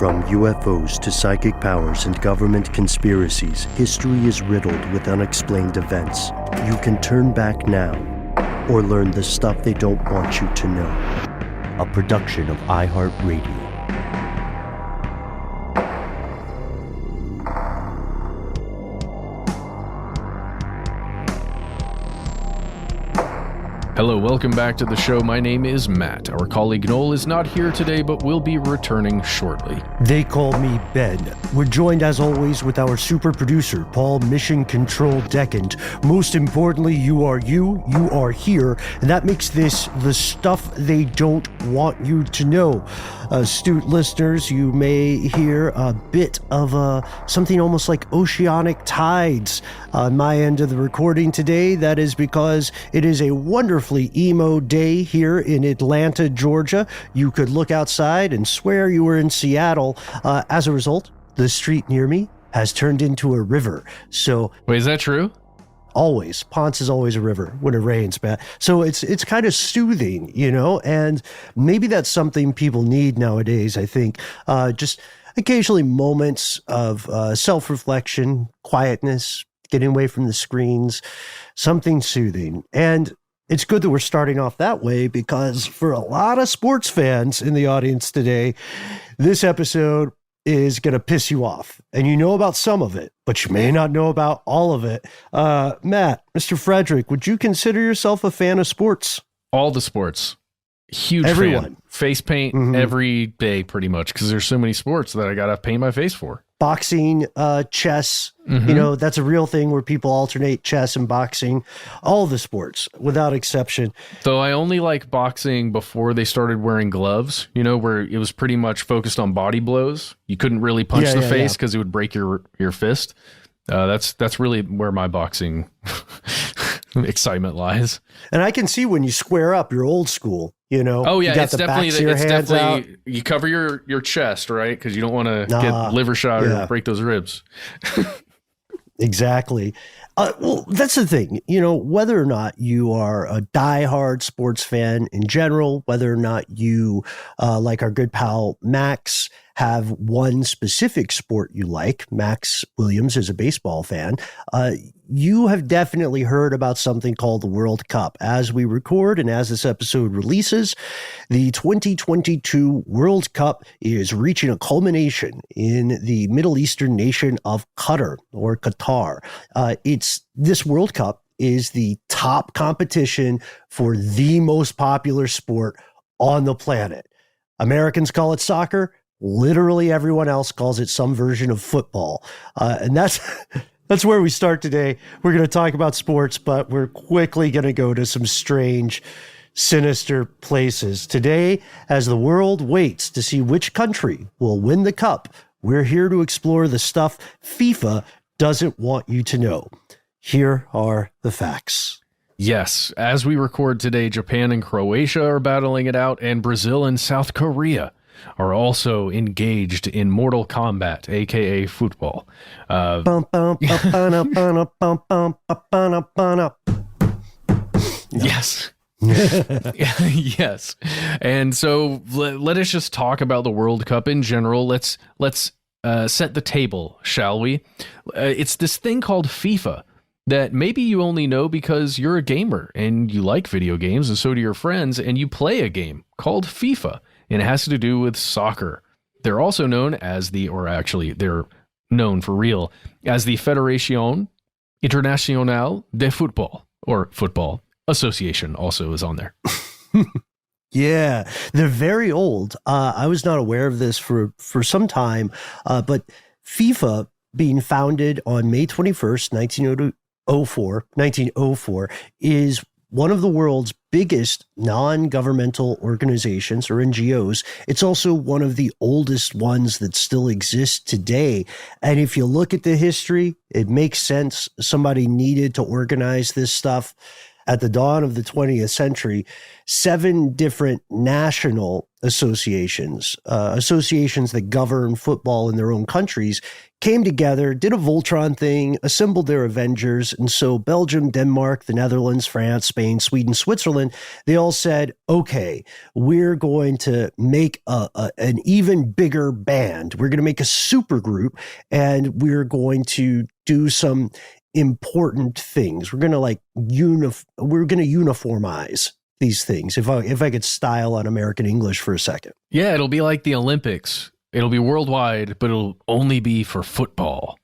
From UFOs to psychic powers and government conspiracies, history is riddled with unexplained events. You can turn back now or learn the stuff they don't want you to know. A production of iHeartRadio. Hello, welcome back to the show. My name is Matt. Our colleague Noel is not here today, but will be returning shortly. They call me Ben. We're joined as always with our super producer, Paul Mission Control Decant. Most importantly, you are here, and that makes this the stuff they don't want you to know. Astute listeners, you may hear a bit of something almost like oceanic tides on my end of the recording today. That is because it is a wonderfully emo day here in Atlanta, Georgia. You could look outside and swear you were in Seattle. As a result, the street near me has turned into a river. So, wait, is that true? Always. Ponce is always a river when it rains, man. So it's kind of soothing, you know, and maybe that's something people need nowadays, I think. Just occasionally moments of self-reflection, quietness, getting away from the screens, something soothing. And it's good that we're starting off that way, because for a lot of sports fans in the audience today, this episode is going to piss you off. And you know about some of it, but you may not know about all of it. Matt, Mr. Frederick, would you consider yourself a fan of sports? All the sports. Huge Everyone. fan. Face paint every day, pretty much, because there's so many sports that I got to paint my face for. Boxing, chess, you know, that's a real thing where people alternate chess and boxing. All the sports, without exception. Though I only like boxing before they started wearing gloves, you know, where it was pretty much focused on body blows. You couldn't really punch the face because it would break your fist. That's really where my boxing excitement lies. And I can see when you square up, you're old school, you know. Oh yeah, you got it's definitely you cover your chest, right? Because you don't want to get liver shot or break those ribs. Exactly. Well, that's the thing, you know, whether or not you are a diehard sports fan in general, whether or not you, like our good pal Max, have one specific sport you like. Max Williams is a baseball fan. You have definitely heard about something called the World Cup. As we record and as this episode releases, the 2022 World Cup is reaching a culmination in the Middle Eastern nation of Qatar. This World Cup is the top competition for the most popular sport on the planet. Americans call it soccer. Literally everyone else calls it some version of football. And that's where we start today. We're going to talk about sports, but we're quickly going to go to some strange, sinister places. Today, as the world waits to see which country will win the cup, we're here to explore the stuff FIFA doesn't want you to know. Here are the facts. Yes, as we record today, Japan and Croatia are battling it out, and Brazil and South Korea are also engaged in Mortal Kombat, aka football. Yes. Yes. And so let us just talk about the World Cup in general. Let's set the table, shall we? It's this thing called FIFA that maybe you only know because you're a gamer and you like video games, and so do your friends, and you play a game called FIFA, and it has to do with soccer. They're also known as they're known for real as the Fédération Internationale de Football, or Football Association also is on there. Yeah, they're very old. I was not aware of this for some time, but FIFA, being founded on May 21st, 1904, is one of the world's biggest non-governmental organizations, or NGOs. It's also one of the oldest ones that still exist today. And if you look at the history, it makes sense. Somebody needed to organize this stuff. At the dawn of the 20th century, 7 different national associations, associations that govern football in their own countries, came together, did a Voltron thing, assembled their Avengers. And so Belgium, Denmark, the Netherlands, France, Spain, Sweden, Switzerland, they all said, okay, we're going to make an even bigger band. We're going to make a super group, and we're going to do some important things. We're going to uniformize these things. If I could style on American English for a second. Yeah, it'll be like the Olympics. It'll be worldwide, but it'll only be for football.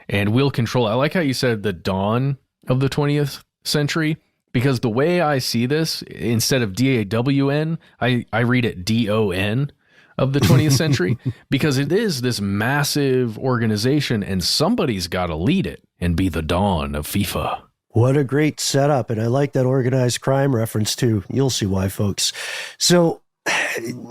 And we'll control. I like how you said the dawn of the 20th century, because the way I see this, instead of DAWN, I read it DON of the 20th century, because it is this massive organization and somebody's got to lead it and be the dawn of FIFA. What a great setup. And I like that organized crime reference too. You'll see why, folks. So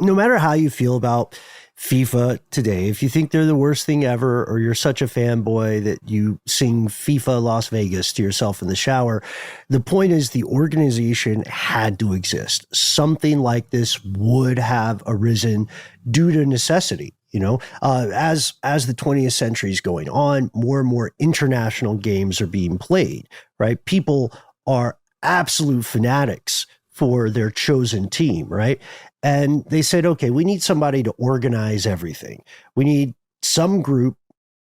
no matter how you feel about FIFA today, if you think they're the worst thing ever, or you're such a fanboy that you sing FIFA Las Vegas to yourself in the shower, the point is the organization had to exist. Something like this would have arisen due to necessity. You know, as the 20th century is going on, more and more international games are being played, right? People are absolute fanatics for their chosen team, right? And they said, okay, we need somebody to organize everything. We need some group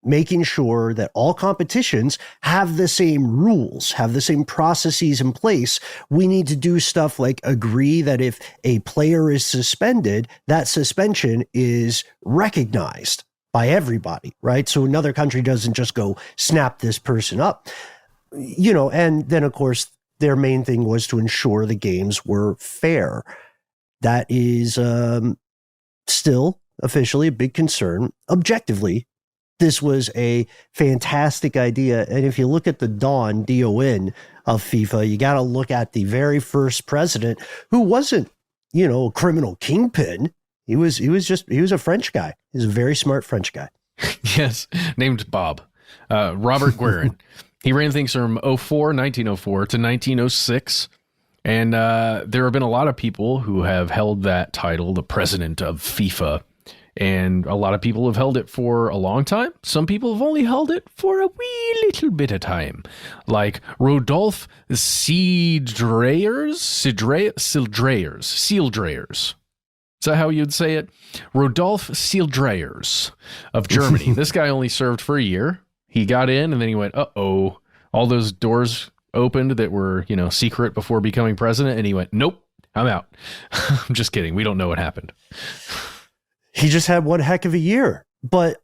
making sure that all competitions have the same rules, have the same processes in place. We need to do stuff like agree that if a player is suspended, that suspension is recognized by everybody, right? So another country doesn't just go snap this person up, you know. And then, of course, their main thing was to ensure the games were fair. That is still officially a big concern. Objectively, this was a fantastic idea. And if you look at the dawn, DON, of FIFA, you got to look at the very first president, who wasn't, you know, a criminal kingpin. He was a French guy. He was a very smart French guy. Yes, named Bob. Robert Guerin. He ran things from 1904 to 1906. And there have been a lot of people who have held that title, the president of FIFA. And a lot of people have held it for a long time. Some people have only held it for a wee little bit of time. Like Rodolphe Seeldrayers. Is that how you'd say it? Rodolphe Seeldrayers of Germany. This guy only served for a year. He got in and then he went, uh-oh. All those doors opened that were, you know, secret before becoming president. And he went, nope, I'm out. I'm just kidding. We don't know what happened. He just had one heck of a year. But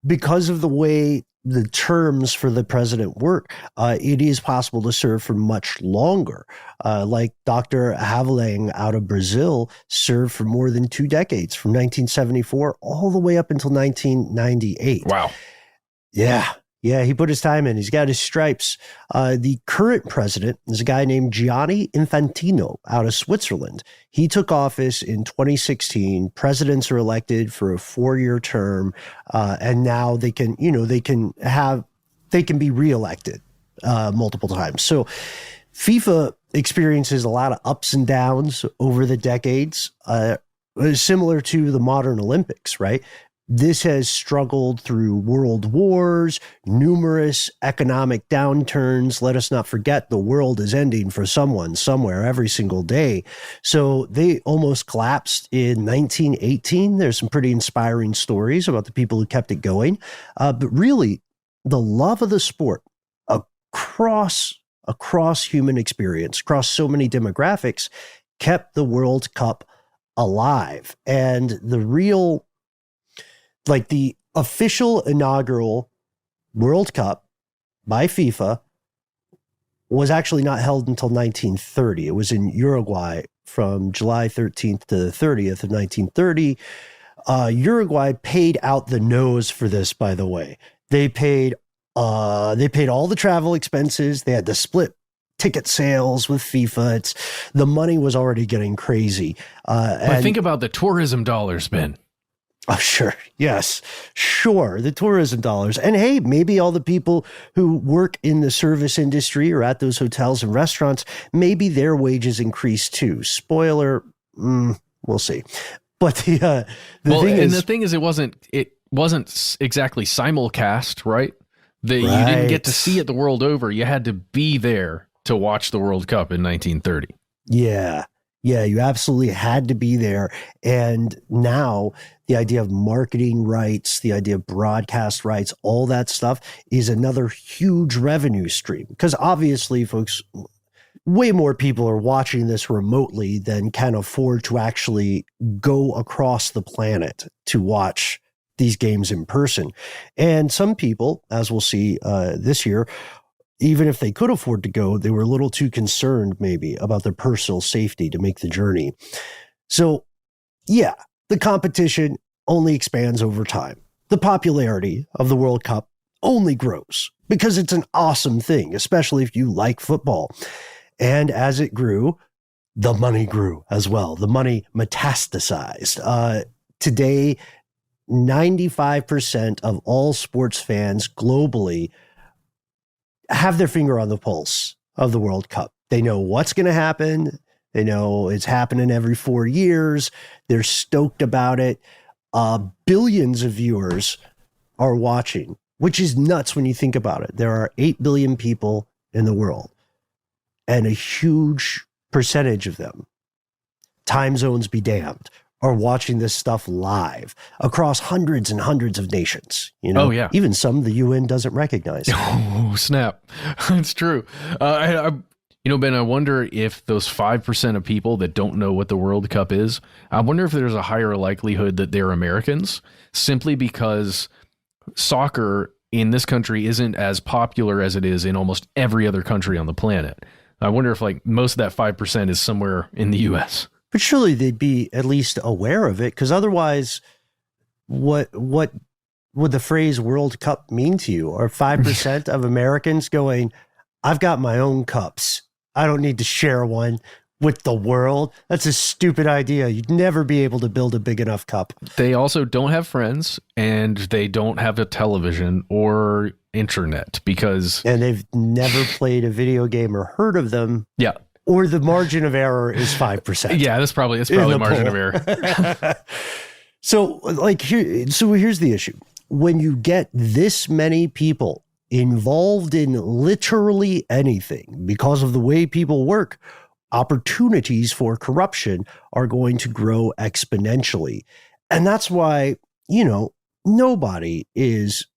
because of the way the terms for the president work, it is possible to serve for much longer. Like Dr. Havelang out of Brazil served for more than 2 decades, from 1974 all the way up until 1998. Wow. Yeah, he put his time in. He's got his stripes. The current president is a guy named Gianni Infantino out of Switzerland. He took office in 2016. Presidents are elected for a 4-year term, and now they can be reelected multiple times. So FIFA experiences a lot of ups and downs over the decades, similar to the modern Olympics, right? This has struggled through world wars, numerous economic downturns. Let us not forget the world is ending for someone somewhere every single day. So they almost collapsed in 1918. There's some pretty inspiring stories about the people who kept it going. But really, the love of the sport across human experience, across so many demographics, kept the World Cup alive. And the official inaugural World Cup by FIFA was actually not held until 1930. It was in Uruguay from July 13th to the 30th of 1930. Uruguay paid out the nose for this, by the way. They paid all the travel expenses. They had to split ticket sales with FIFA. The money was already getting crazy. But think about the tourism dollars, Ben. Oh, sure. Yes, sure. The tourism dollars. And hey, maybe all the people who work in the service industry or at those hotels and restaurants, maybe their wages increase too. Spoiler, we'll see. But the thing is, it wasn't exactly simulcast, right? You didn't get to see it the world over. You had to be there to watch the World Cup in 1930. Yeah. Yeah, you absolutely had to be there. And now the idea of marketing rights, the idea of broadcast rights, all that stuff is another huge revenue stream. Because obviously, folks, way more people are watching this remotely than can afford to actually go across the planet to watch these games in person. And some people, as we'll see this year, even if they could afford to go, they were a little too concerned maybe about their personal safety to make the journey. So yeah, the competition only expands over time. The popularity of the World Cup only grows because it's an awesome thing, especially if you like football. And as it grew, the money grew as well. The money metastasized. Today, 95% of all sports fans globally have their finger on the pulse of the World Cup. They know what's going to happen. They know it's happening every 4 years. They're stoked about it. Billions of viewers are watching, which is nuts when you think about it. There are 8 billion people in the world, and a huge percentage of them, time zones be damned, are watching this stuff live across hundreds and hundreds of nations. Oh, yeah. Even some the UN doesn't recognize. Oh, snap. It's true. Ben, I wonder if those 5% of people that don't know what the World Cup is, I wonder if there's a higher likelihood that they're Americans, simply because soccer in this country isn't as popular as it is in almost every other country on the planet. I wonder if most of that 5% is somewhere in the US. But surely they'd be at least aware of it, because otherwise, what would the phrase World Cup mean to you? Or 5% of Americans going, I've got my own cups. I don't need to share one with the world. That's a stupid idea. You'd never be able to build a big enough cup. They also don't have friends, and they don't have a television or internet and they've never played a video game or heard of them. Yeah. Or the margin of error is 5%. Yeah, that's probably margin of error. So here's the issue. When you get this many people involved in literally anything, because of the way people work, opportunities for corruption are going to grow exponentially. And that's why, nobody is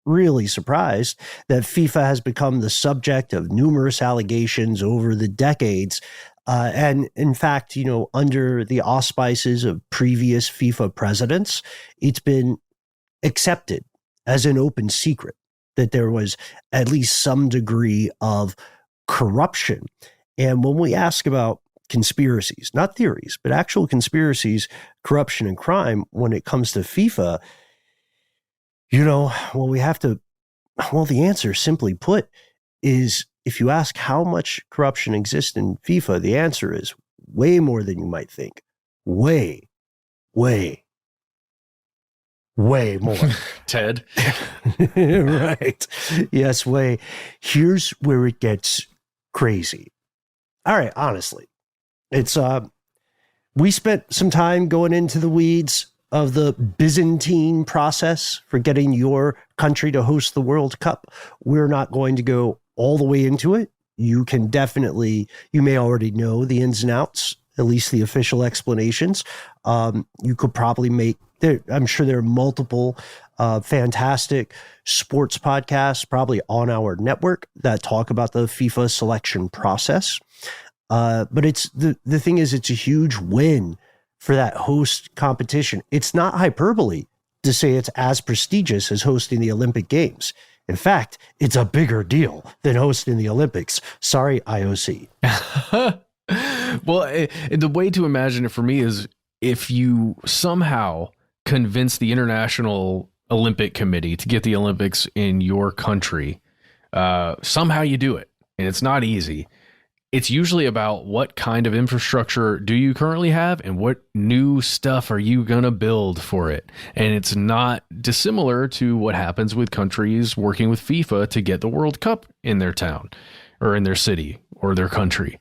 really surprised that FIFA has become the subject of numerous allegations over the decades. And in fact, under the auspices of previous FIFA presidents, it's been accepted as an open secret that there was at least some degree of corruption. And when we ask about conspiracies, not theories, but actual conspiracies, corruption and crime, when it comes to FIFA, the answer, simply put, is if you ask how much corruption exists in FIFA, the answer is way more than you might think. Way, way, way more. Ted. Right. Yes, way. Here's where it gets crazy. All right, honestly, it's we spent some time going into the weeds of the Byzantine process for getting your country to host the World Cup. We're not going to go all the way into it. You may already know the ins and outs, at least the official explanations. You could probably I'm sure there are multiple fantastic sports podcasts, probably on our network, that talk about the FIFA selection process. But it's the thing is, it's a huge win for that host competition. It's not hyperbole to say it's as prestigious as hosting the Olympic Games. In fact, it's a bigger deal than hosting the Olympics. Sorry, IOC. Well, the way to imagine it for me is if you somehow convince the International Olympic Committee to get the Olympics in your country, somehow you do it, and it's not easy. it's usually about what kind of infrastructure do you currently have and what new stuff are you going to build for it. And it's not dissimilar to what happens with countries working with FIFA to get the World Cup in their town or in their city or their country,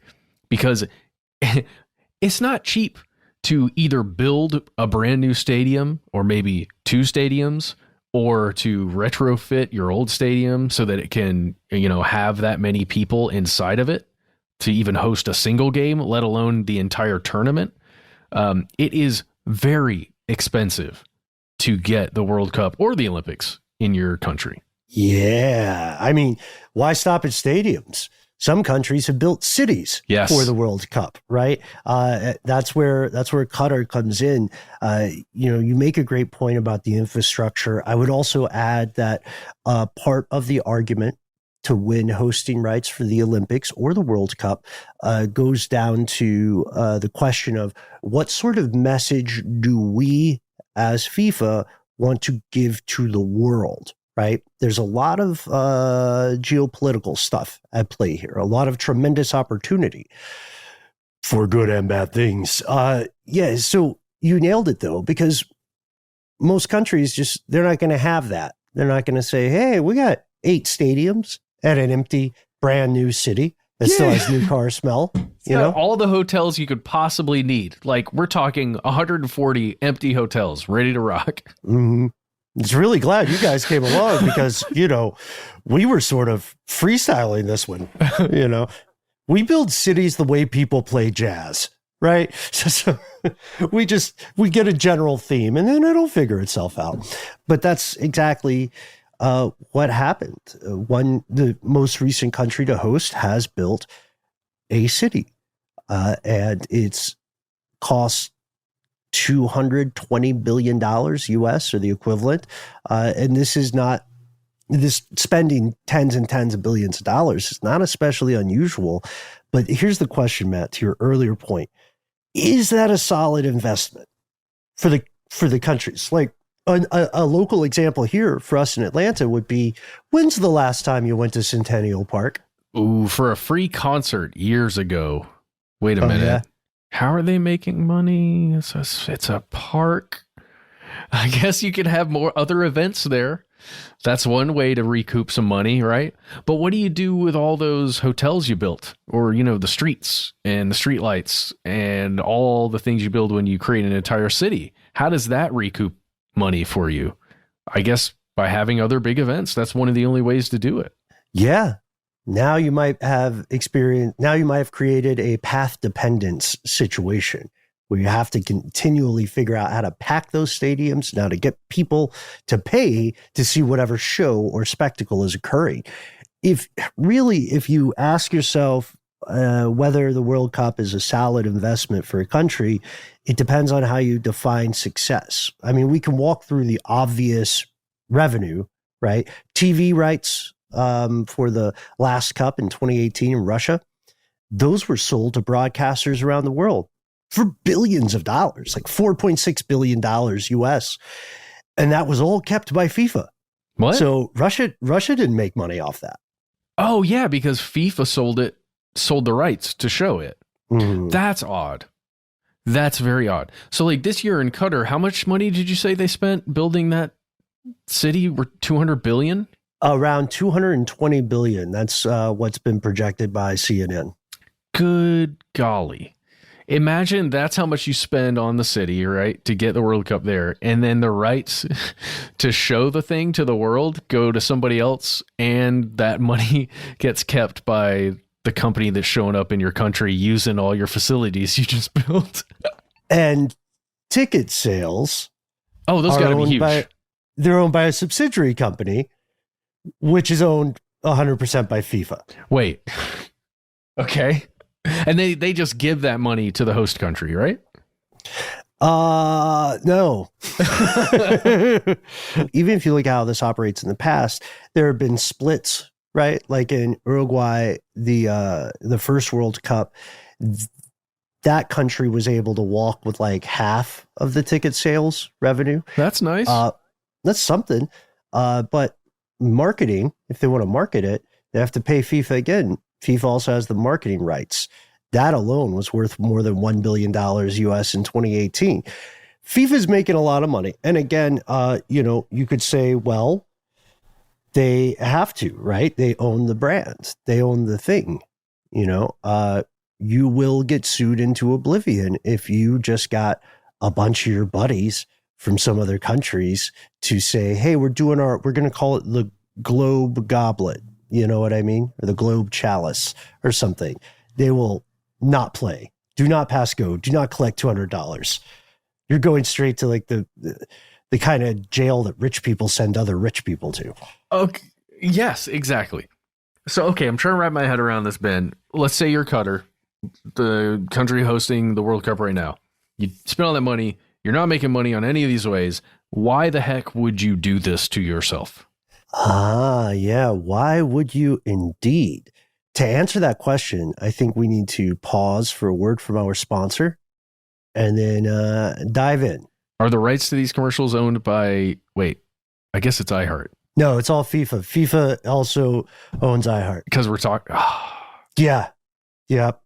because it's not cheap to either build a brand new stadium or maybe two stadiums, or to retrofit your old stadium so that it can, have that many people inside of it to even host a single game, let alone the entire tournament. It is very expensive to get the World Cup or the Olympics in your country. Yeah. I mean, why stop at stadiums? Some countries have built cities for the World Cup, right? That's where Qatar comes in. You make a great point about the infrastructure. I would also add that part of the argument to win hosting rights for the Olympics or the World Cup goes down to the question of what sort of message do we as FIFA want to give to the world? Right. There's a lot of geopolitical stuff at play here, a lot of tremendous opportunity for good and bad things. So you nailed it, though, because most countries they're not going to have that. They're not going to say, hey, we got 8 stadiums at an empty, brand new city that still has new car smell. All the hotels you could possibly need. Like, we're talking 140 empty hotels ready to rock. Mm-hmm. It's really glad you guys came along because, we were sort of freestyling this one. We build cities the way people play jazz, right? So we get a general theme and then it'll figure itself out. But that's exactly what happened. The most recent country to host has built a city and it's cost $220 billion US or the equivalent. And this spending tens and tens of billions of dollars is not especially unusual. But here's the question, Matt, to your earlier point. Is that a solid investment for the countries? Like a local example here for us in Atlanta would be, when's the last time you went to Centennial Park? Ooh, for a free concert years ago. Wait a minute. Yeah. How are they making money? It's a park. I guess you could have more other events there. That's one way to recoup some money, right? But what do you do with all those hotels you built? Or, the streets and the streetlights and all the things you build when you create an entire city? How does that recoup money for you? I guess by having other big events. That's one of the only ways to do it. Yeah. Now you might have created a path dependence situation where you have to continually figure out how to pack those stadiums, now to get people to pay to see whatever show or spectacle is occurring. If you ask yourself whether the World Cup is a solid investment for a country, it depends on how you define success. I mean, we can walk through the obvious revenue, right? TV rights, for the last cup in 2018 in Russia, those were sold to broadcasters around the world for billions of dollars, like $4.6 billion US. And that was all kept by FIFA. What? So Russia didn't make money off that. Oh, yeah, because FIFA sold the rights to show it. Mm. That's odd. That's very odd. So like this year in Qatar, how much money did you say they spent building that city? Were 200 billion? Around 220 billion. That's what's been projected by CNN. Good golly. Imagine that's how much you spend on the city, right, to get the World Cup there. And then the rights to show the thing to the world go to somebody else. And that money gets kept by the company that's showing up in your country using all your facilities you just built. And ticket sales. Oh, those got to be huge. They're owned by a subsidiary company, which is owned 100% by FIFA. Wait. Okay. And they just give that money to the host country, right? No. Even if you look at how this operates in the past, there have been splits, right? Like in Uruguay, the first World Cup, that country was able to walk with like half of the ticket sales revenue. That's nice. That's something. But marketing, if they want to market it, they have to pay FIFA again FIFA also has the marketing rights. That alone was worth more than $1 billion US in 2018. FIFA's making a lot of money. And again, you could say, well, they have to, right? They own the brand. They own the thing. You will get sued into oblivion if you just got a bunch of your buddies from some other countries to say, hey, we're going to call it the Globe Goblet. You know what I mean? Or the Globe Chalice or something. They will not play. Do not pass go. Do not collect $200. You're going straight to like the kind of jail that rich people send other rich people to. Okay. Yes, exactly. So, okay, I'm trying to wrap my head around this, Ben. Let's say you're Qatar, the country hosting the World Cup right now. You spend all that money. You're not making money on any of these ways. Why the heck would you do this to yourself? Yeah. Why would you indeed? To answer that question, I think we need to pause for a word from our sponsor and then dive in. Are the rights to these commercials owned by, I guess it's iHeart. No, it's all FIFA. FIFA also owns iHeart. Because we're talking. Yeah. Yep.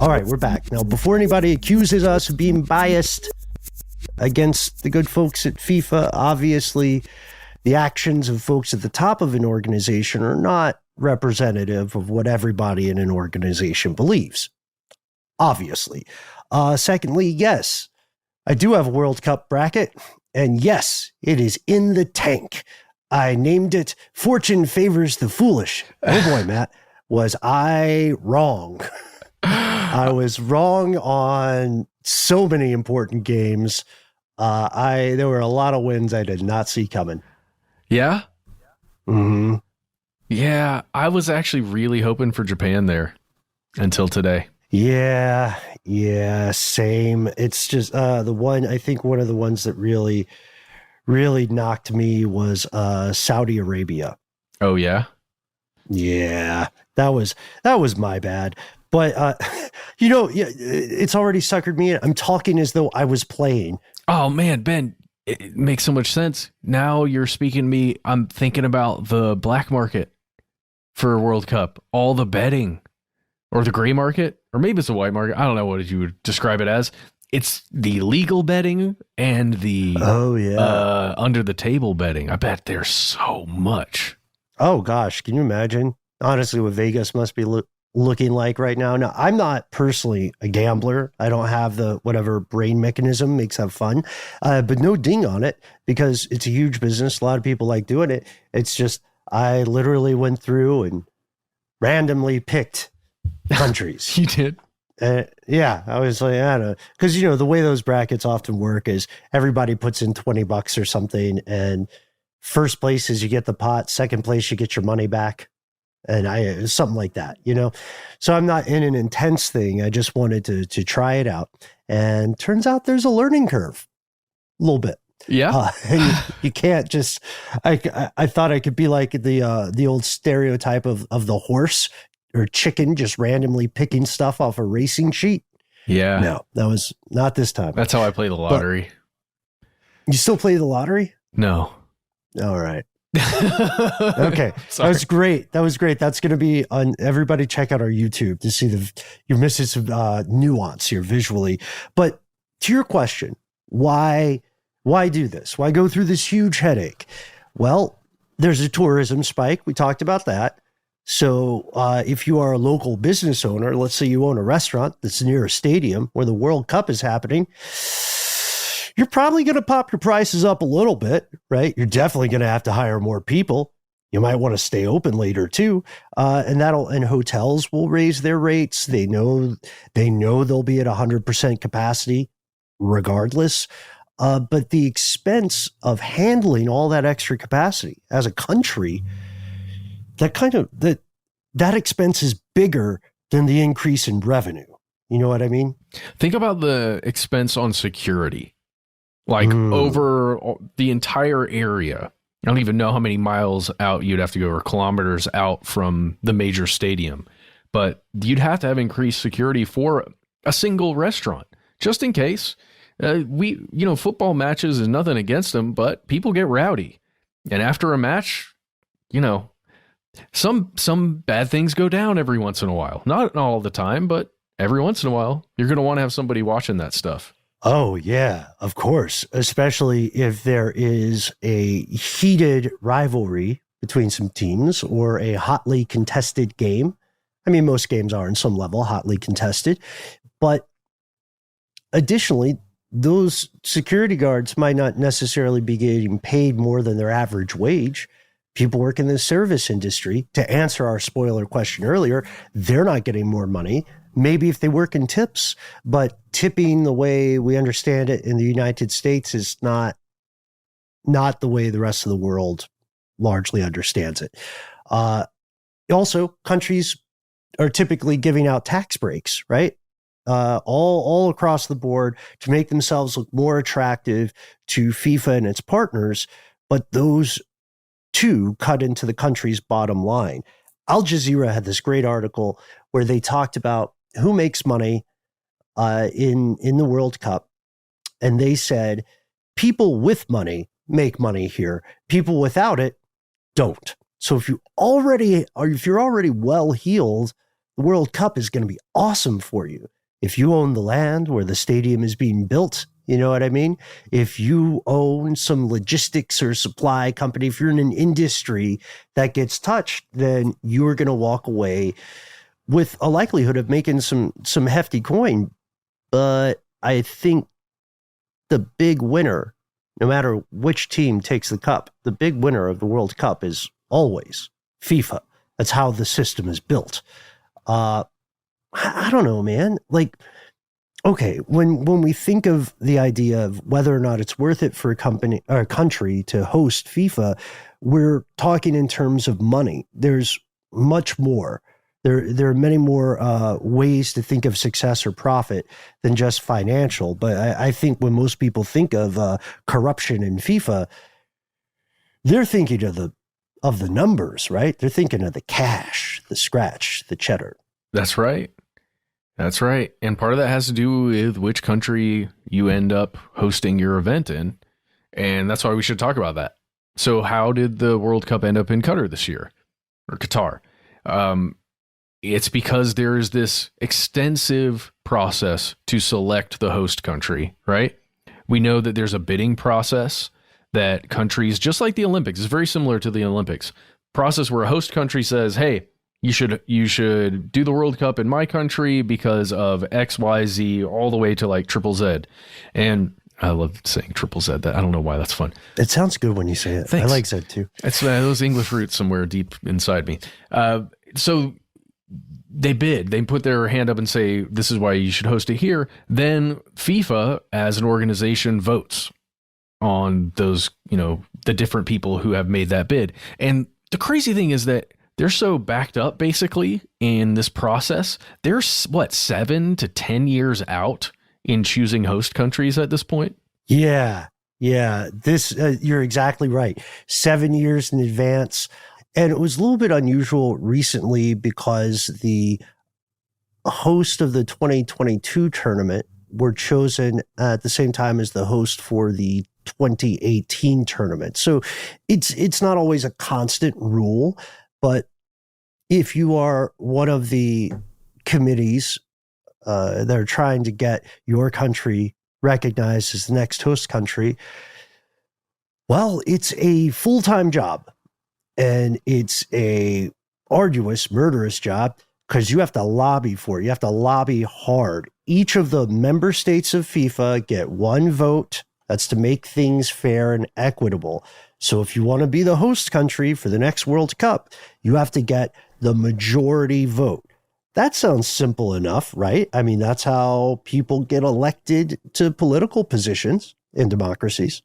All right, we're back. Now, before anybody accuses us of being biased against the good folks at FIFA, obviously the actions of folks at the top of an organization are not representative of what everybody in an organization believes. Obviously. Secondly, yes, I do have a World Cup bracket, and yes, it is in the tank. I named it Fortune Favors the Foolish. Oh boy, Matt, was I wrong. I was wrong on so many important games. There were a lot of wins I did not see coming. Yeah? Mm-hmm. Yeah, I was actually really hoping for Japan there until today. Yeah, same. It's just I think one of the ones that really knocked me was Saudi Arabia. Oh yeah? Yeah, that was my bad. But it's already suckered me in. I'm talking as though I was playing. Oh man, Ben, it makes so much sense. Now you're speaking to me. I'm thinking about the black market for a World Cup, all the betting, or the gray market, or maybe it's a white market. I don't know what you would describe it as. It's the legal betting and the under the table betting. I bet there's so much. Oh gosh, can you imagine? Honestly, what Vegas must be looking like right now. Now, I'm not personally a gambler. I don't have the whatever brain mechanism makes that fun, but no ding on it because it's a huge business. A lot of people like doing it. It's just I literally went through and randomly picked countries. You did? Yeah, I was like, I don't know. Because, the way those brackets often work is everybody puts in $20 or something. And first place is you get the pot. Second place, you get your money back. And something like that, So I'm not in an intense thing. I just wanted to try it out. And turns out there's a learning curve a little bit. Yeah. And you can't just, I thought I could be like the old stereotype of the horse or chicken just randomly picking stuff off a racing sheet. Yeah. No, that was not this time. That's how I play the lottery. But you still play the lottery? No. All right. Okay. That was great. That's going to be on everybody. Check out our YouTube to see you're missing some nuance here visually. But to your question, why do this? Why go through this huge headache? Well, there's a tourism spike. We talked about that. So if you are a local business owner, let's say you own a restaurant that's near a stadium where the World Cup is happening, you're probably going to pop your prices up a little bit, right? You're definitely going to have to hire more people. You might want to stay open later too. And hotels will raise their rates. They know they'll be at 100% capacity regardless. But the expense of handling all that extra capacity as a country, that expense is bigger than the increase in revenue. You know what I mean? Think about the expense on security, like over the entire area. I don't even know how many miles out you'd have to go or kilometers out from the major stadium, but you'd have to have increased security for a single restaurant just in case. Football matches is nothing against them, but people get rowdy. And after a match, some bad things go down every once in a while. Not all the time, but every once in a while, you're going to want to have somebody watching that stuff. Oh, yeah, of course. Especially if there is a heated rivalry between some teams or a hotly contested game. I mean, most games are in some level hotly contested. But additionally, those security guards might not necessarily be getting paid more than their average wage. People work in the service industry, to answer our spoiler question earlier, they're not getting more money. Maybe if they work in tips, but tipping the way we understand it in the United States is not the way the rest of the world largely understands it. Also, countries are typically giving out tax breaks, right? All across the board to make themselves look more attractive to FIFA and its partners, but those two cut into the country's bottom line. Al Jazeera had this great article where they talked about who makes money in the World Cup. And they said, people with money make money here. People without it don't. So if you're already well-heeled, the World Cup is going to be awesome for you. If you own the land where the stadium is being built, you know what I mean? If you own some logistics or supply company, if you're in an industry that gets touched, then you're going to walk away with a likelihood of making some hefty coin. But I think the big winner, no matter which team takes the cup, the big winner of the World Cup is always FIFA. That's how the system is built. I don't know, man. Like, okay, when we think of the idea of whether or not it's worth it for a company or a country to host FIFA, we're talking in terms of money. There's much more. There are many more ways to think of success or profit than just financial. But I think when most people think of corruption in FIFA, they're thinking of the numbers, right? They're thinking of the cash, the scratch, the cheddar. That's right. That's right. And part of that has to do with which country you end up hosting your event in. And that's why we should talk about that. So how did the World Cup end up in Qatar this year? Or Qatar? It's because there is this extensive process to select the host country, right? We know that there's a bidding process that countries, just like the Olympics, is very similar to the Olympics, process where a host country says, hey, you should do the World Cup in my country because of X, Y, Z, all the way to like triple Z. And I love saying triple Z. That I don't know why that's fun. It sounds good when you say it. Thanks. I like Z too. It's those English roots somewhere deep inside me. So they bid. They put their hand up and say, this is why you should host it here. Then FIFA, as an organization, votes on those, the different people who have made that bid. And the crazy thing is that they're so backed up, basically, in this process. They're, 7 to 10 years out in choosing host countries at this point? Yeah. This, you're exactly right. 7 years in advance. And it was a little bit unusual recently because the host of the 2022 tournament were chosen at the same time as the host for the 2018 tournament. So it's not always a constant rule, but if you are one of the committees that are trying to get your country recognized as the next host country, well, it's a full-time job. And it's a arduous, murderous job because you have to lobby for it. You have to lobby hard. Each of the member states of FIFA get one vote. That's to make things fair and equitable. So if you want to be the host country for the next World Cup, you have to get the majority vote. That sounds simple enough, right? I mean, that's how people get elected to political positions in democracies.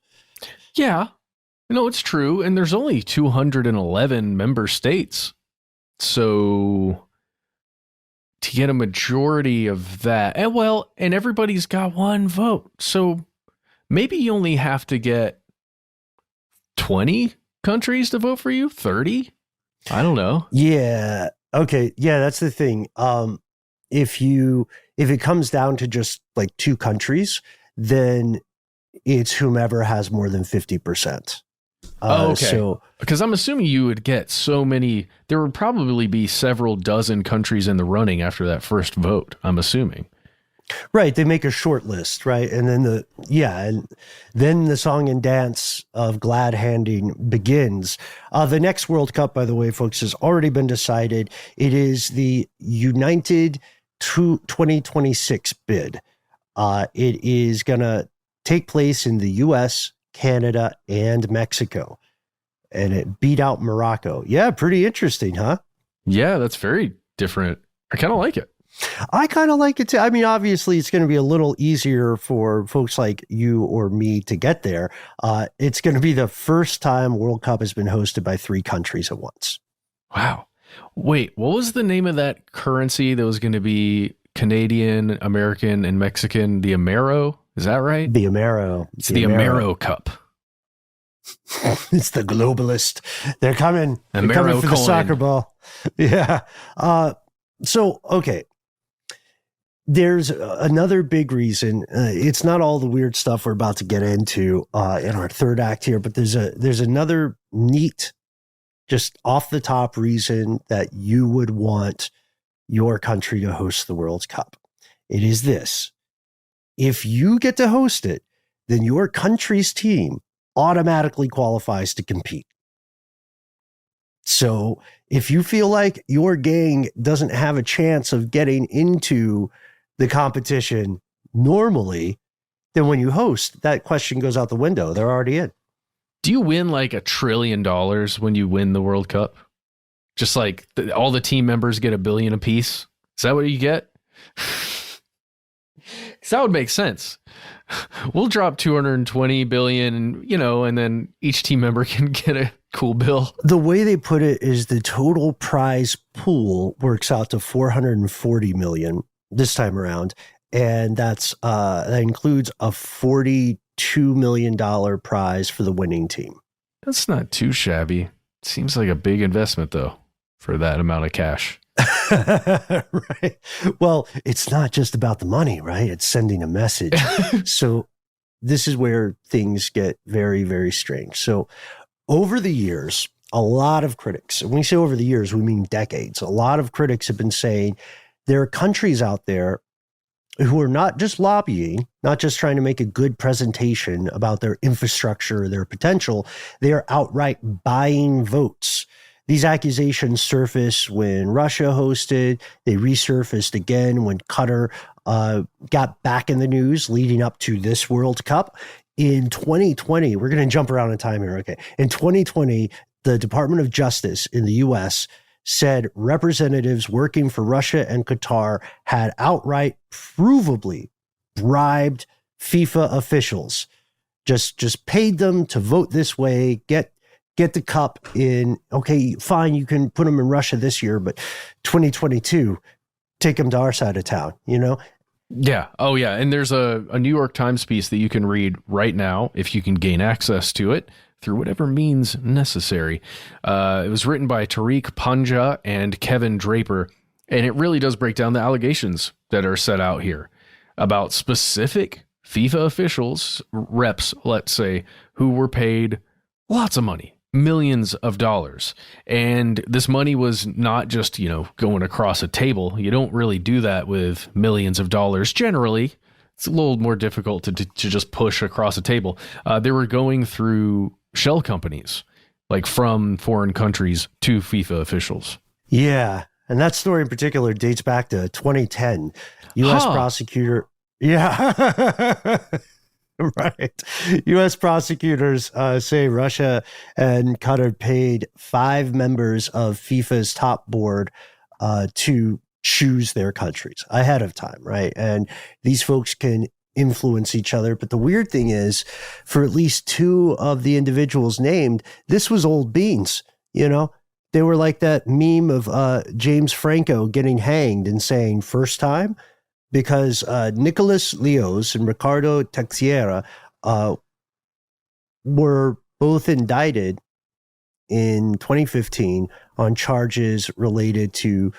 Yeah. No, it's true. And there's only 211 member states. So to get a majority of that, and everybody's got one vote. So maybe you only have to get 20 countries to vote for you, 30. I don't know. Yeah. Okay. Yeah, that's the thing. If it comes down to just like two countries, then it's whomever has more than 50%. Okay. So, because I'm assuming you would get so many, there would probably be several dozen countries in the running after that first vote, I'm assuming. right, they make a short list, right? And then the song and dance of glad handing begins. The next World Cup, by the way, folks, has already been decided. It is the United 2026 bid. It is going to take place in the U.S., Canada, and Mexico. And it beat out Morocco. Yeah, pretty interesting, huh? Yeah, that's very different. I kind of like it. I kind of like it too. I mean, obviously, it's going to be a little easier for folks like you or me to get there. It's going to be the first time World Cup has been hosted by 3 countries at once. Wow. Wait, what was the name of that currency that was going to be Canadian, American, and Mexican? The Amero? Is that right? The Amero. It's the Amero Cup. It's the globalist. They're coming. They're coming for the soccer ball. Yeah. So, okay. There's another big reason. It's not all the weird stuff we're about to get into in our third act here, but there's another neat, just off the top reason that you would want your country to host the World Cup. It is this. If you get to host it, then your country's team automatically qualifies to compete. So if you feel like your gang doesn't have a chance of getting into the competition normally, then when you host, that question goes out the window. They're already in. Do you win like $1 trillion when you win the World Cup? Just like all the team members get $1 billion apiece? Is that what you get? Because that would make sense. We'll drop 220 billion, and then each team member can get a cool bill. The way they put it is the total prize pool works out to 440 million this time around, and that includes a $42 million prize for the winning team. That's not too shabby. Seems like a big investment though for that amount of cash. Right. Well, it's not just about the money, right? It's sending a message. So this is where things get very, very strange. So over the years, a lot of critics, and when we say over the years, we mean decades, a lot of critics have been saying there are countries out there who are not just lobbying, not just trying to make a good presentation about their infrastructure or their potential, they are outright buying votes. These accusations surfaced when Russia hosted. They resurfaced again when Qatar got back in the news leading up to this World Cup. In 2020, we're going to jump around in time here. Okay. In 2020, the Department of Justice in the U.S. said representatives working for Russia and Qatar had outright provably bribed FIFA officials, just paid them to vote this way, get the cup in. Okay, fine, you can put them in Russia this year, but 2022, take them to our side of town, Yeah. Oh, yeah. And there's a New York Times piece that you can read right now if you can gain access to it through whatever means necessary. It was written by Tariq Panja and Kevin Draper, and it really does break down the allegations that are set out here about specific FIFA officials, reps, let's say, who were paid lots of money, millions of dollars. And this money was not just, going across a table. You don't really do that with millions of dollars generally. It's a little more difficult to just push across a table. They were going through shell companies, like from foreign countries to FIFA officials. Yeah. And that story in particular dates back to 2010. U.S. prosecutor. Yeah. Right. U.S. prosecutors say Russia and Qatar paid 5 members of FIFA's top board to choose their countries ahead of time, right? And these folks can influence each other. But the weird thing is, for at least 2 of the individuals named, this was old beans, They were like that meme of James Franco getting hanged and saying, first time? Because Nicolas Leos and Ricardo Teixeira were both indicted in 2015 on charges related to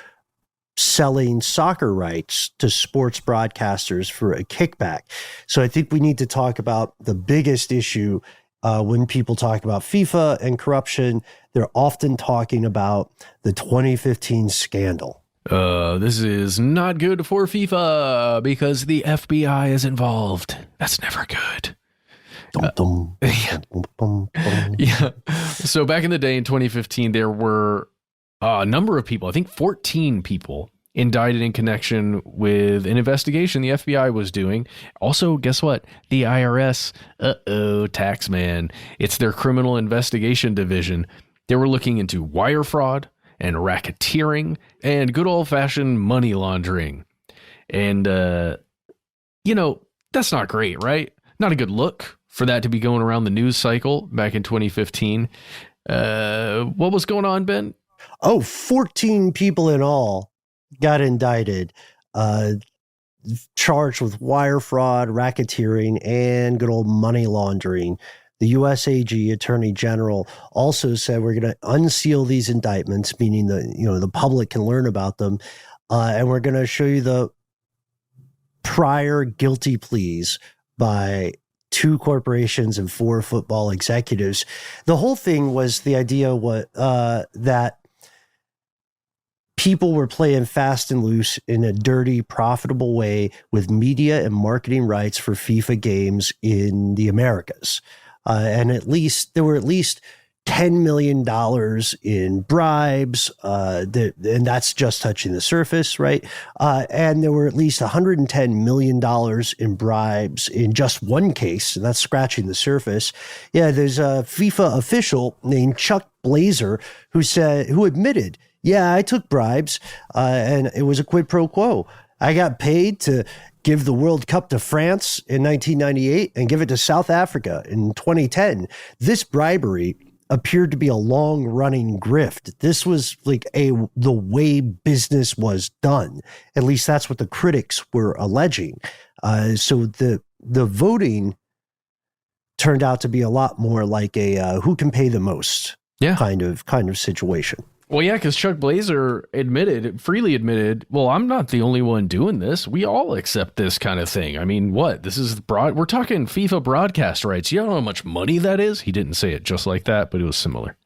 selling soccer rights to sports broadcasters for a kickback. So I think we need to talk about the biggest issue when people talk about FIFA and corruption. They're often talking about the 2015 scandal. This is not good for FIFA because the FBI is involved. That's never good. Yeah. So back in the day in 2015, there were a number of people, I think 14 people, indicted in connection with an investigation the FBI was doing. Also, guess what? The IRS, taxman. It's their criminal investigation division. They were looking into wire fraud and racketeering and good old-fashioned money laundering. And, that's not great, right? Not a good look for that to be going around the news cycle back in 2015. What was going on, Ben? 14 people in all got indicted, charged with wire fraud, racketeering, and good old money laundering. The U.S. AG, Attorney General, also said we're going to unseal these indictments, meaning the public can learn about them, and we're going to show you the prior guilty pleas by 2 corporations and 4 football executives. The whole thing was the idea that people were playing fast and loose in a dirty, profitable way with media and marketing rights for FIFA games in the Americas. And there were at least $10 million in bribes, and that's just touching the surface, right? And there were at least $110 million in bribes in just one case, and that's scratching the surface. Yeah, there's a FIFA official named Chuck Blazer who admitted, yeah, I took bribes, and it was a quid pro quo. I got paid to give the World Cup to France in 1998 and give it to South Africa in 2010. This bribery appeared to be a long-running grift. This was like the way business was done. At least that's what the critics were alleging. So the voting turned out to be a lot more like a who can pay the most kind of situation. Well, yeah, because Chuck Blazer freely admitted, well, I'm not the only one doing this. We all accept this kind of thing. I mean, what? This is we're talking FIFA broadcast rights. You don't know how much money that is? He didn't say it just like that, but it was similar.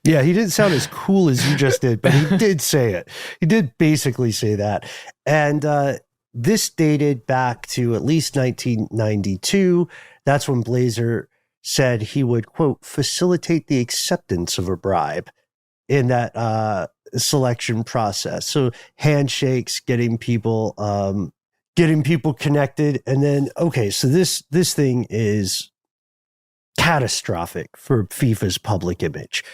Yeah, he didn't sound as cool as you just did, but he did say it. He did basically say that. And this dated back to at least 1992. That's when Blazer said he would, quote, facilitate the acceptance of a bribe in that selection process. So handshakes, getting people connected. And then, okay, so this thing is catastrophic for FIFA's public image.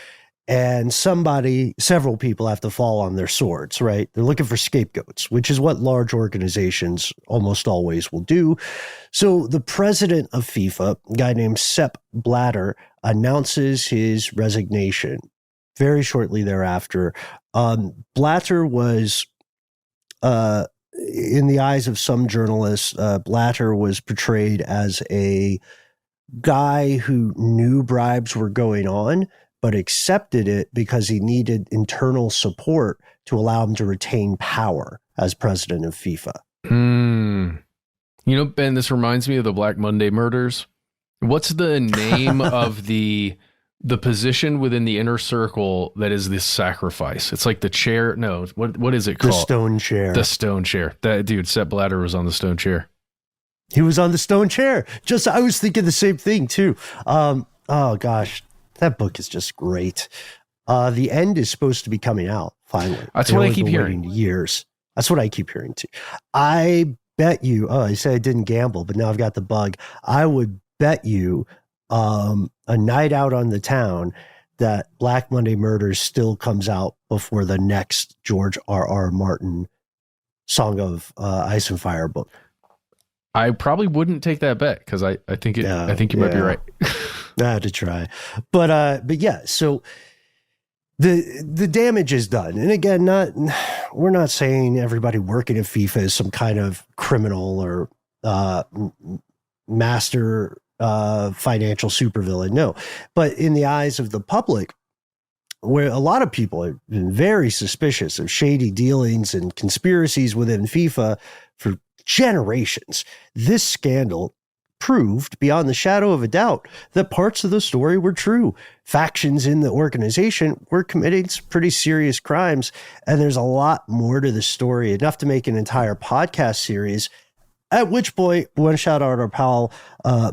And several people have to fall on their swords, right? They're looking for scapegoats, which is what large organizations almost always will do. So the president of FIFA, a guy named Sepp Blatter, announces his resignation. Very shortly thereafter, Blatter was, in the eyes of some journalists, Blatter was portrayed as a guy who knew bribes were going on, but accepted it because he needed internal support to allow him to retain power as president of FIFA. Ben, this reminds me of the Black Monday murders. What's the name of the position within the inner circle that is this sacrifice? It's like the chair. No, what is it called? The stone chair. The stone chair. That dude, Sepp Blatter, was on the stone chair. He was on the stone chair. I was thinking the same thing too. Oh gosh, that book is just great. The end is supposed to be coming out finally. That's what I keep hearing. Years. That's what I keep hearing too. I bet you. Oh, I said I didn't gamble, but now I've got the bug. I would bet you a night out on the town that Black Monday Murders still comes out before the next George R.R. Martin Song of Ice and Fire book. I probably wouldn't take that bet because I think you might be right. I had to try, but yeah. So the damage is done, and again, we're not saying everybody working at FIFA is some kind of criminal or master financial supervillain. No, but in the eyes of the public, where a lot of people have been very suspicious of shady dealings and conspiracies within FIFA for generations. This scandal proved beyond the shadow of a doubt that parts of the story were true. Factions in the organization were committing some pretty serious crimes, and there's a lot more to the story, enough to make an entire podcast series. At which point, we want to shout out our pal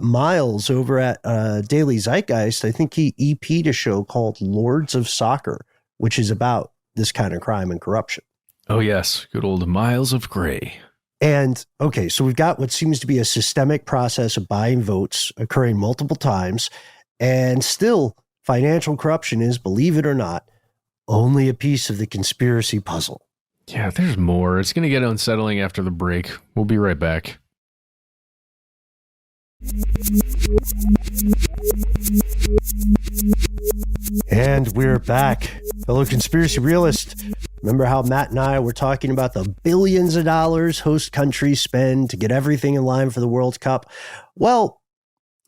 Miles over at Daily Zeitgeist. I think he EP'd a show called Lords of Soccer, which is about this kind of crime and corruption. Oh, yes. Good old Miles of Gray. And, okay, so we've got what seems to be a systemic process of buying votes occurring multiple times, and still financial corruption is, believe it or not, only a piece of the conspiracy puzzle. Yeah, there's more. It's going to get unsettling after the break. We'll be right back. And we're back. Fellow conspiracy realist, remember how Matt and I were talking about the billions of dollars host countries spend to get everything in line for the World Cup? Well,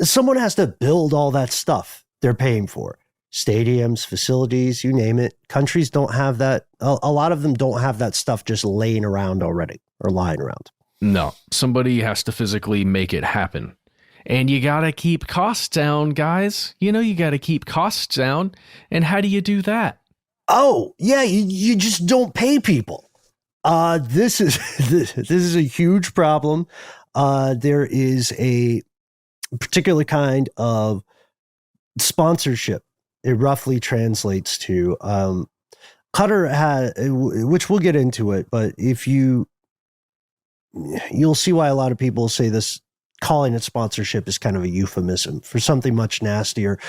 someone has to build all that stuff they're paying for. Stadiums, facilities, you name it. Countries don't have that. A lot of them don't have that stuff just laying around already or lying around. No, somebody has to physically make it happen. And you got to keep costs down, guys. You know, you got to keep costs down. And how do you do that? Oh, yeah, you just don't pay people. This is a huge problem. There is a particular kind of sponsorship. It roughly translates to Qatar had, which we'll get into it, but if you'll see why a lot of people say this, calling it sponsorship is kind of a euphemism for something much nastier.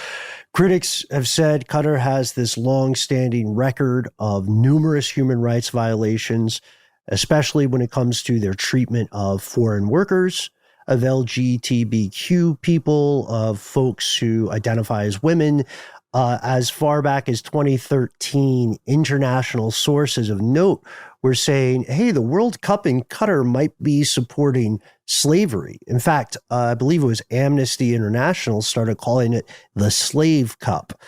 Critics have said Qatar has this long-standing record of numerous human rights violations, especially when it comes to their treatment of foreign workers, of LGBTQ people, of folks who identify as women. As far back as 2013, international sources of note were saying, hey, the World Cup in Qatar might be supporting slavery. In fact, I believe it was Amnesty International started calling it the Slave Cup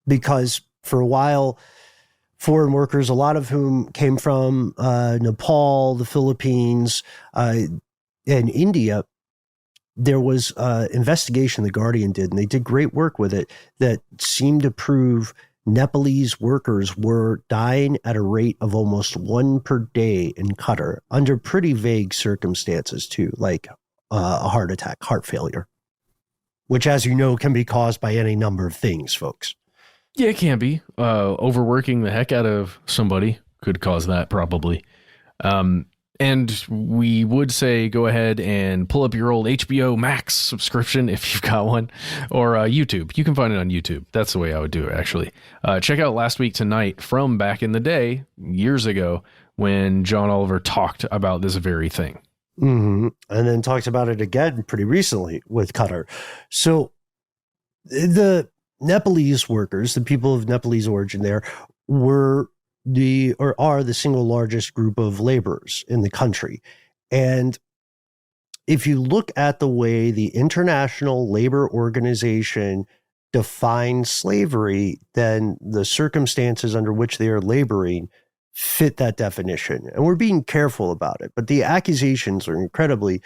because for a while, foreign workers, a lot of whom came from Nepal, the Philippines, and India, there was an investigation The Guardian did, and they did great work with it, that seemed to prove Nepalese workers were dying at a rate of almost one per day in Qatar under pretty vague circumstances too, like a heart attack, heart failure, which, as you know, can be caused by any number of things, folks. Yeah, it can be. Overworking the heck out of somebody could cause that probably. And we would say go ahead and pull up your old HBO Max subscription if you've got one, or YouTube. You can find it on YouTube. That's the way I would do it, actually. Check out Last Week Tonight from back in the day, years ago, when John Oliver talked about this very thing. Mm-hmm. And then talked about it again pretty recently with Qatar. So the Nepalese workers, the people of Nepalese origin there, are the single largest group of laborers in the country. And if you look at the way the International Labor Organization defines slavery, then the circumstances under which they are laboring fit that definition. And we're being careful about it. But the accusations are incredibly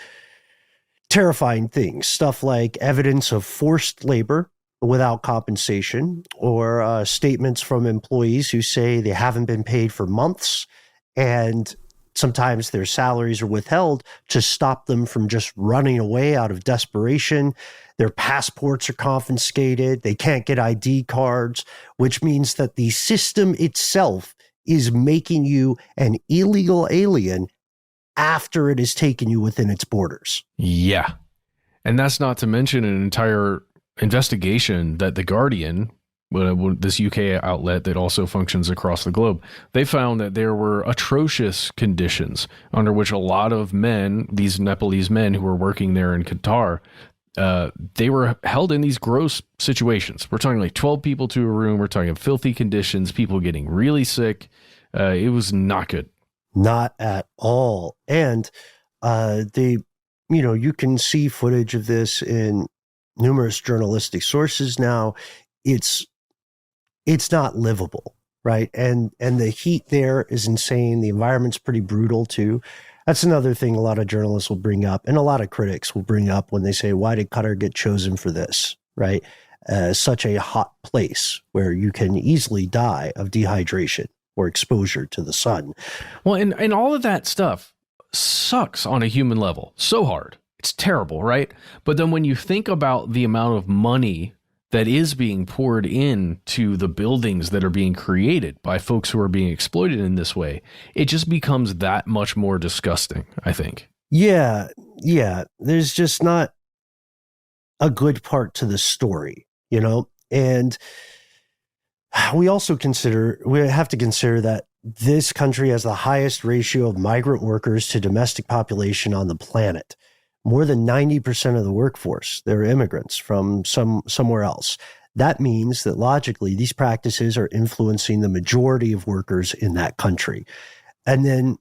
terrifying things. Stuff like evidence of forced labor without compensation, or statements from employees who say they haven't been paid for months, and sometimes their salaries are withheld to stop them from just running away out of desperation. Their passports are confiscated. They can't get ID cards, which means that the system itself is making you an illegal alien after it has taken you within its borders. Yeah. And that's not to mention an entire investigation that The Guardian, this UK outlet that also functions across the globe, they found that there were atrocious conditions under which a lot of men, these Nepalese men who were working there in Qatar, they were held in these gross situations. We're talking like 12 people to a room. We're talking filthy conditions, people getting really sick. It was not good. Not at all. And you can see footage of this in numerous journalistic sources now. It's it's not livable, right? And the heat there is insane. The environment's pretty brutal too. That's another thing a lot of journalists will bring up, and a lot of critics will bring up when they say, why did Qatar get chosen for this, right? Such a hot place where you can easily die of dehydration or exposure to the sun. Well, and all of that stuff sucks on a human level so hard. It's terrible, right? But then when you think about the amount of money that is being poured into the buildings that are being created by folks who are being exploited in this way, it just becomes that much more disgusting, I think. Yeah. There's just not a good part to the story, you know? And we also have to consider that this country has the highest ratio of migrant workers to domestic population on the planet. More than 90% of the workforce, they're immigrants from somewhere else. That means that logically, these practices are influencing the majority of workers in that country. And then,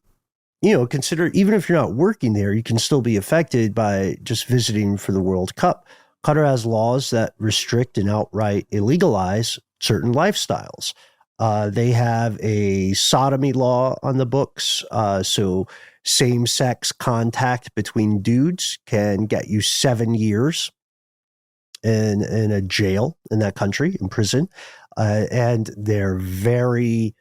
consider, even if you're not working there, you can still be affected by just visiting for the World Cup. Qatar has laws that restrict and outright illegalize certain lifestyles. They have a sodomy law on the books. So same-sex contact between dudes can get you 7 years in a jail in that country, in prison. And they're very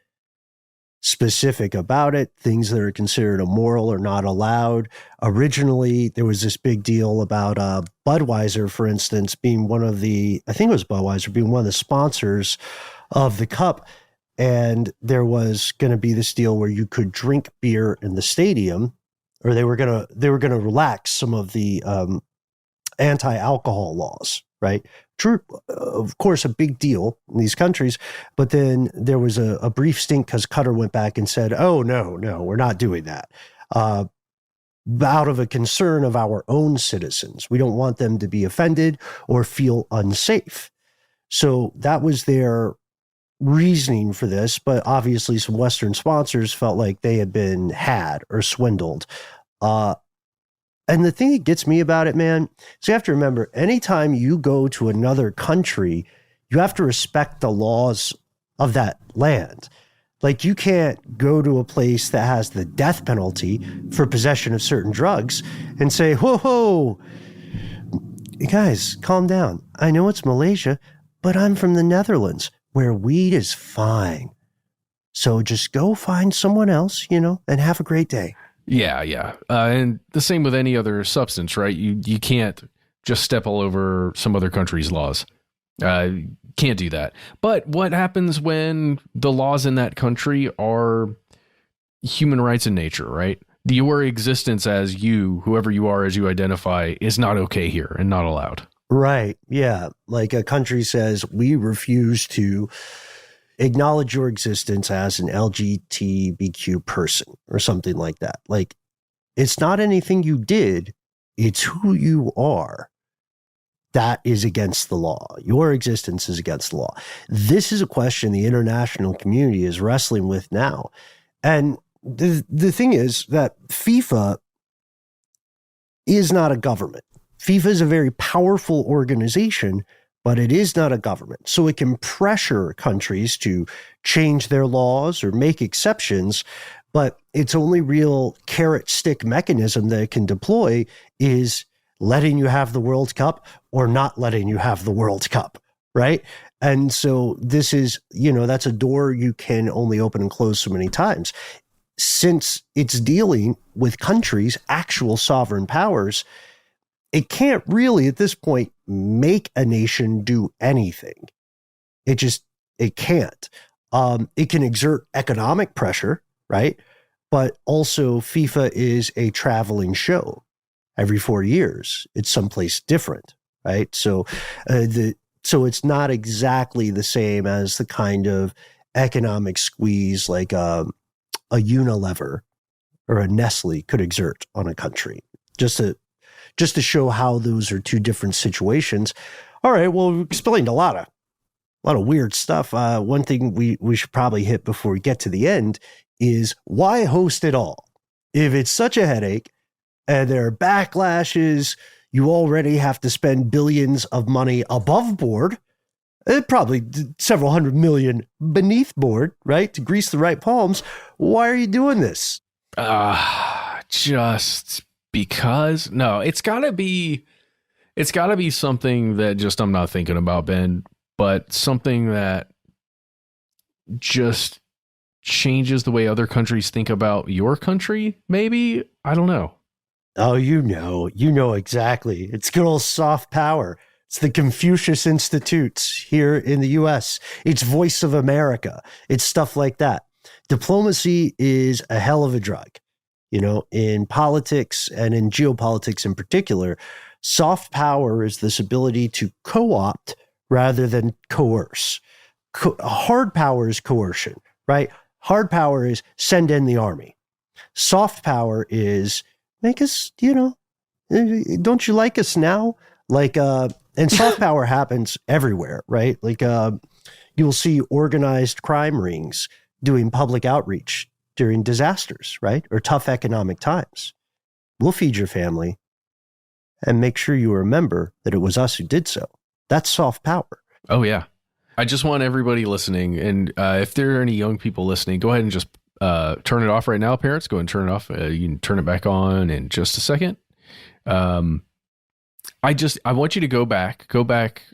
specific about it. Things that are considered immoral are not allowed. Originally, there was this big deal about Budweiser, for instance, being one of the sponsors of the Cup. And there was going to be this deal where you could drink beer in the stadium, or they were going to relax some of the anti-alcohol laws, right? True, of course, a big deal in these countries. But then there was a brief stint because Qatar went back and said, "Oh no, we're not doing that." Out of a concern of our own citizens, we don't want them to be offended or feel unsafe. So that was their reasoning for this, but obviously some Western sponsors felt like they had been had or swindled. And the thing that gets me about it, man, is you have to remember, anytime you go to another country, you have to respect the laws of that land. Like, you can't go to a place that has the death penalty for possession of certain drugs and say, whoa, guys, calm down. I know it's Malaysia, but I'm from the Netherlands, where weed is fine. So just go find someone else, and have a great day. Yeah. And the same with any other substance, right? You can't just step all over some other country's laws. Can't do that. But what happens when the laws in that country are human rights in nature, right? Your existence as you, whoever you are, as you identify, is not okay here and not allowed. Right. Yeah. Like a country says, we refuse to acknowledge your existence as an LGBTQ person or something like that. Like, it's not anything you did. It's who you are. That is against the law. Your existence is against the law. This is a question the international community is wrestling with now. And the thing is that FIFA is not a government. FIFA is a very powerful organization, but it is not a government. So it can pressure countries to change their laws or make exceptions, but its only real carrot stick mechanism that it can deploy is letting you have the World Cup or not letting you have the World Cup, right? And so this is, that's a door you can only open and close so many times. Since it's dealing with countries' actual sovereign powers, it can't really, at this point, make a nation do anything. It can't. It can exert economic pressure, right? But also FIFA is a traveling show. Every 4 years, it's someplace different, right? So it's not exactly the same as the kind of economic squeeze like a Unilever or a Nestle could exert on a country. Just to show how those are two different situations. All right, well, we explained a lot of weird stuff. One thing we should probably hit before we get to the end is, why host it all? If it's such a headache and there are backlashes, you already have to spend billions of money above board. Probably several hundred million beneath board, right? To grease the right palms. Why are you doing this? Just because? No, it's gotta be something that just I'm not thinking about, Ben, but something that just changes the way other countries think about your country, maybe? I don't know. Oh, you know exactly. It's good old soft power. It's the Confucius Institutes here in the U.S. It's Voice of America. It's stuff like that. Diplomacy is a hell of a drug. In politics and in geopolitics in particular, soft power is this ability to co-opt rather than coerce. Hard power is coercion, right? Hard power is send in the army. Soft power is make us, don't you like us now? And soft power happens everywhere, right? You'll see organized crime rings doing public outreach during disasters, right? Or tough economic times. We'll feed your family and make sure you remember that it was us who did so. That's soft power. Oh, yeah. I just want everybody listening, and if there are any young people listening, go ahead and just turn it off right now, parents. Go ahead and turn it off. You can turn it back on in just a second. I want you to go back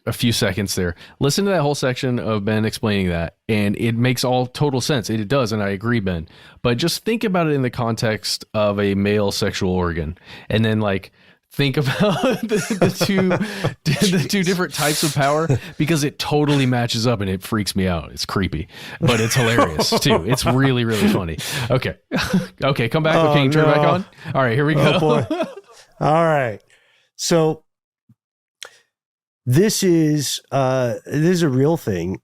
a few seconds there. Listen to that whole section of Ben explaining that, and it makes all total sense. It does, and I agree, Ben. But just think about it in the context of a male sexual organ, and then think about the two different types of power, because it totally matches up and it freaks me out. It's creepy, but it's hilarious too. It's really, really funny. Okay. Okay. Come back. Okay. Turn it back on. All right, here we go. Oh, boy. All right. So this is a real thing.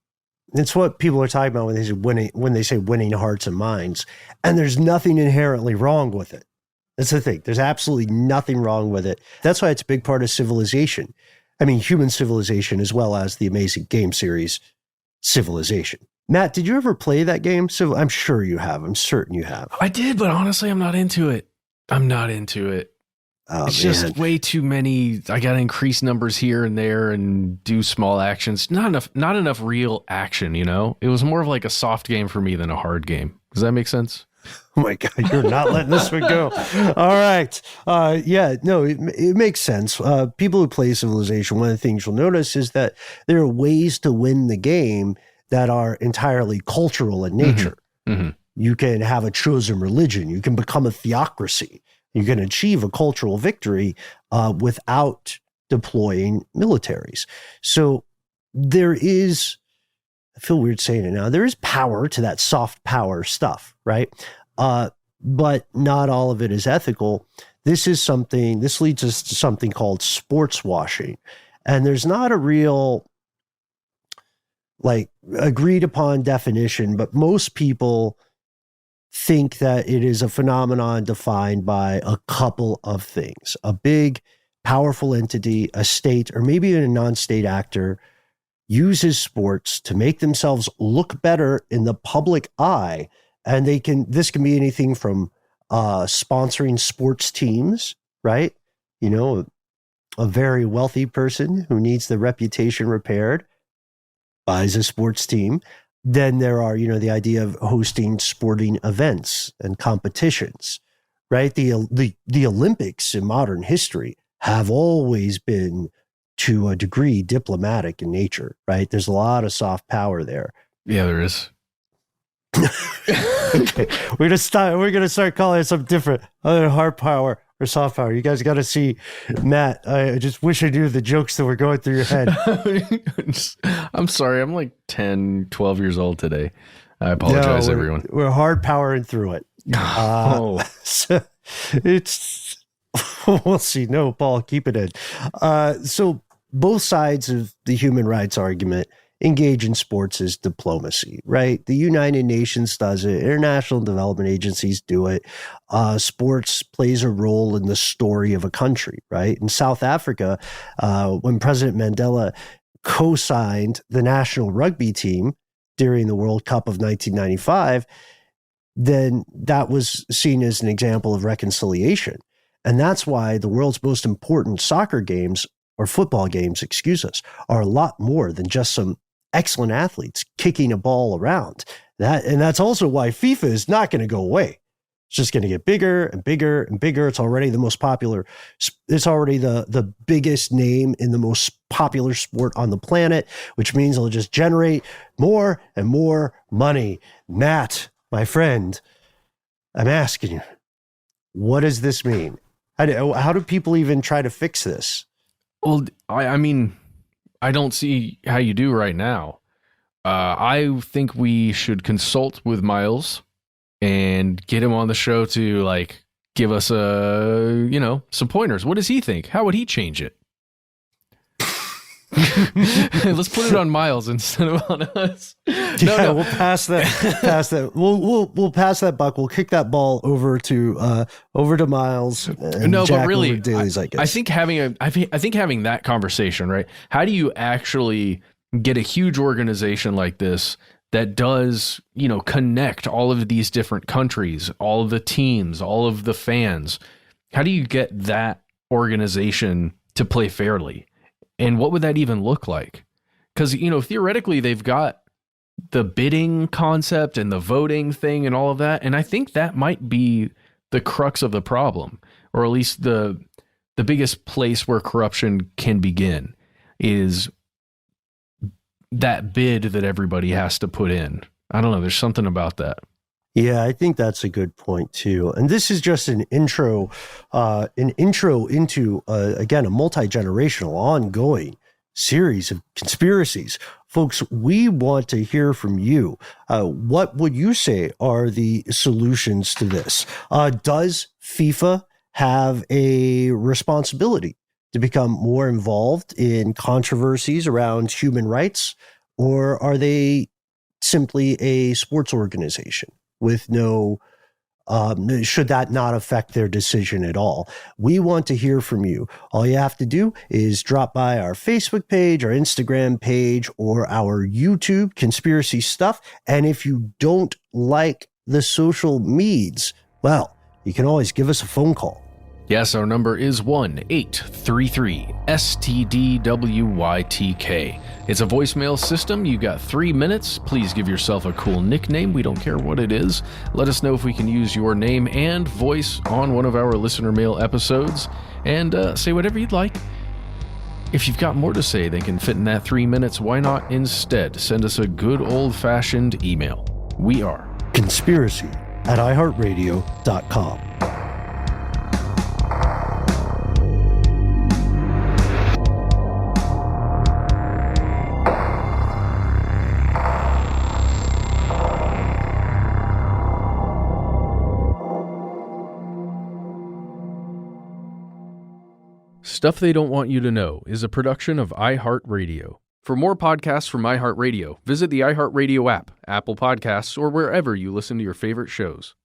It's what people are talking about when they say winning hearts and minds, and there's nothing inherently wrong with it. That's the thing. There's absolutely nothing wrong with it. That's why it's a big part of civilization. I mean, human civilization, as well as the amazing game series Civilization. Matt, did you ever play that game? I'm sure you have. I'm certain you have. I did, but honestly, I'm not into it. Oh, it's just way too many. I got to increase numbers here and there and do small actions. Not enough real action, It was more of like a soft game for me than a hard game. Does that make sense? Oh my God, you're not letting this one go. All right. It makes sense. People who play Civilization, one of the things you'll notice is that there are ways to win the game that are entirely cultural in nature. Mm-hmm. You can have a chosen religion. You can become a theocracy. You can achieve a cultural victory without deploying militaries. So there is, I feel weird saying it now, there is power to that soft power stuff, right? But not all of it is ethical. This leads us to something called sportswashing. And there's not a real agreed upon definition, but most people think that it is a phenomenon defined by a couple of things. A big, powerful entity, a state, or maybe even a non-state actor uses sports to make themselves look better in the public eye. And this can be anything from sponsoring sports teams, right? A very wealthy person who needs the reputation repaired buys a sports team. Then there are, the idea of hosting sporting events and competitions, right? The Olympics in modern history have always been, to a degree, diplomatic in nature, right? There's a lot of soft power there. Yeah, there is. Okay, we're gonna start calling it something different, other than hard power or soft power. You guys got to see Matt. I just wish I knew the jokes that were going through your head. I'm sorry. I'm like 10, 12 years old today. I apologize, everyone. We're hard powering through it. So it's we'll see. No, Paul, keep it in. So both sides of the human rights argument engage in sports as diplomacy, right? The United Nations does it. International development agencies do it. Sports plays a role in the story of a country, right? In South Africa, when President Mandela co-signed the national rugby team during the World Cup of 1995, then that was seen as an example of reconciliation. And that's why the world's most important soccer games, or football games, are a lot more than just some excellent athletes kicking a ball around. That's also why FIFA is not going to go away. It's just going to get bigger and bigger and bigger. It's already the most popular. It's already the biggest name in the most popular sport on the planet, which means it'll just generate more and more money. Matt, my friend, I'm asking you, what does this mean? How do people even try to fix this? Well, I mean, I don't see how you do right now. I think we should consult with Miles and get him on the show to like give us some pointers. What does he think? How would he change it? Let's put it on Miles instead of on us. No. We'll pass that. We'll pass that buck. We'll kick that ball over to Miles. And no, Jack but really, I think having that conversation, right? How do you actually get a huge organization like this that does, connect all of these different countries, all of the teams, all of the fans? How do you get that organization to play fairly? And what would that even look like? Because, theoretically, they've got the bidding concept and the voting thing and all of that. And I think that might be the crux of the problem, or at least the biggest place where corruption can begin is that bid that everybody has to put in. I don't know. There's something about that. Yeah, I think that's a good point too. And this is just an intro into again, a multi-generational ongoing series of conspiracies. Folks, we want to hear from you. What would you say are the solutions to this? Does FIFA have a responsibility to become more involved in controversies around human rights, or are they simply a sports organization with no, should that not affect their decision at all? We want to hear from you. All you have to do is drop by our Facebook page, our Instagram page, or our YouTube, Conspiracy Stuff. And if you don't like the social meds, well, you can always give us a phone call. Yes, our number is 1-833-STDWYTK. It's a voicemail system. You got 3 minutes. Please give yourself a cool nickname. We don't care what it is. Let us know if we can use your name and voice on one of our listener mail episodes, and say whatever you'd like. If you've got more to say than can fit in that 3 minutes, why not instead send us a good old-fashioned email? We are conspiracy@iHeartRadio.com. Stuff They Don't Want You to Know is a production of iHeartRadio. For more podcasts from iHeartRadio, visit the iHeartRadio app, Apple Podcasts, or wherever you listen to your favorite shows.